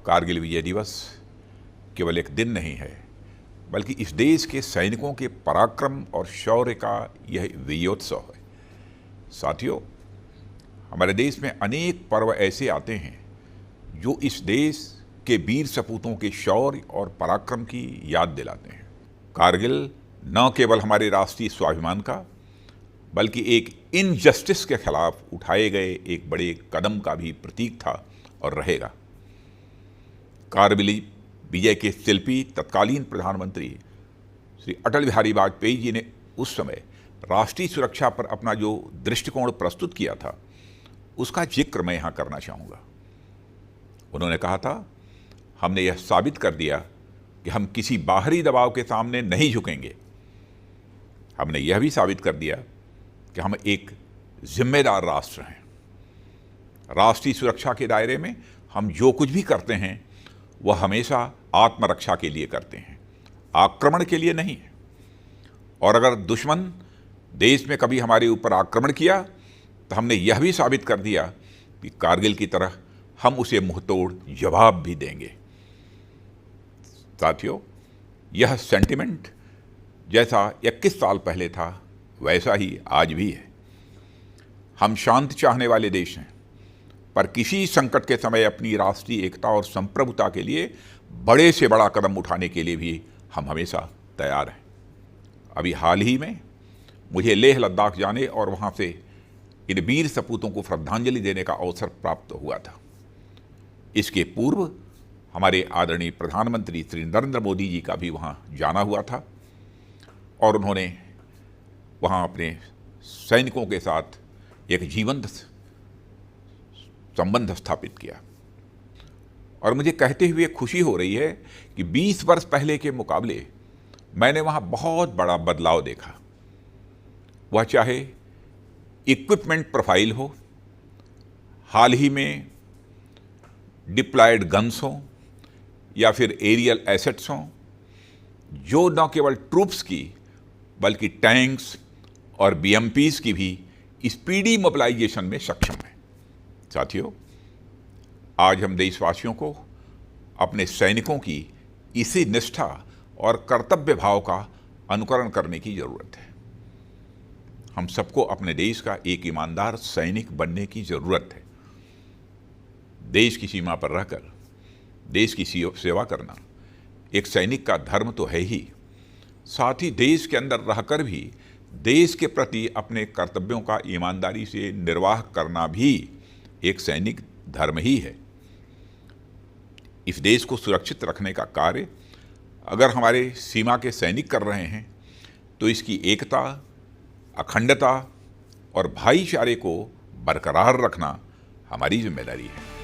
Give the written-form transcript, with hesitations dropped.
कारगिल विजय दिवस केवल एक दिन नहीं है, बल्कि इस देश के सैनिकों के पराक्रम और शौर्य का यह विजयोत्सव है। साथियों, हमारे देश में अनेक पर्व ऐसे आते हैं जो इस देश के वीर सपूतों के शौर्य और पराक्रम की याद दिलाते हैं। कारगिल न केवल हमारे राष्ट्रीय स्वाभिमान का, बल्कि एक इनजस्टिस के खिलाफ उठाए गए एक बड़े कदम का भी प्रतीक था और रहेगा। कारगिल विजय के शिल्पी तत्कालीन प्रधानमंत्री श्री अटल बिहारी वाजपेयी जी ने उस समय राष्ट्रीय सुरक्षा पर अपना जो दृष्टिकोण प्रस्तुत किया था, उसका जिक्र मैं यहाँ करना चाहूँगा। उन्होंने कहा था, हमने यह साबित कर दिया कि हम किसी बाहरी दबाव के सामने नहीं झुकेंगे। हमने यह भी साबित कर दिया कि हम एक जिम्मेदार राष्ट्र हैं। राष्ट्रीय सुरक्षा के दायरे में हम जो कुछ भी करते हैं वह हमेशा आत्मरक्षा के लिए करते हैं, आक्रमण के लिए नहीं है। और अगर दुश्मन देश में कभी हमारे ऊपर आक्रमण किया तो हमने यह भी साबित कर दिया कि कारगिल की तरह हम उसे मुंहतोड़ जवाब भी देंगे। साथियों, यह सेंटिमेंट जैसा 21 साल पहले था, वैसा ही आज भी है। हम शांति चाहने वाले देश हैं, पर किसी संकट के समय अपनी राष्ट्रीय एकता और संप्रभुता के लिए बड़े से बड़ा कदम उठाने के लिए भी हम हमेशा तैयार हैं। अभी हाल ही में मुझे लेह लद्दाख जाने और वहाँ से इन वीर सपूतों को श्रद्धांजलि देने का अवसर प्राप्त हुआ था। इसके पूर्व हमारे आदरणीय प्रधानमंत्री श्री नरेंद्र मोदी जी का भी वहाँ जाना हुआ था और उन्होंने वहाँ अपने सैनिकों के साथ एक जीवंत संबंध स्थापित किया। और मुझे कहते हुए खुशी हो रही है कि 20 वर्ष पहले के मुकाबले मैंने वहाँ बहुत बड़ा बदलाव देखा। वह चाहे इक्विपमेंट प्रोफाइल हो, हाल ही में डिप्लॉयड गन्स हों या फिर एरियल एसेट्स हों, जो न केवल ट्रूप्स की बल्कि टैंक्स और बीएमपीज़ की भी स्पीडी मोबिलाइजेशन में सक्षम है। साथियों, आज हम देशवासियों को अपने सैनिकों की इसी निष्ठा और कर्तव्य भाव का अनुकरण करने की ज़रूरत है। हम सबको अपने देश का एक ईमानदार सैनिक बनने की ज़रूरत है। देश की सीमा पर रहकर देश की सेवा करना एक सैनिक का धर्म तो है ही, साथ ही देश के अंदर रहकर भी देश के प्रति अपने कर्तव्यों का ईमानदारी से निर्वाह करना भी एक सैनिक धर्म ही है। इस देश को सुरक्षित रखने का कार्य अगर हमारे सीमा के सैनिक कर रहे हैं तो इसकी एकता, अखंडता और भाईचारे को बरकरार रखना हमारी जिम्मेदारी है।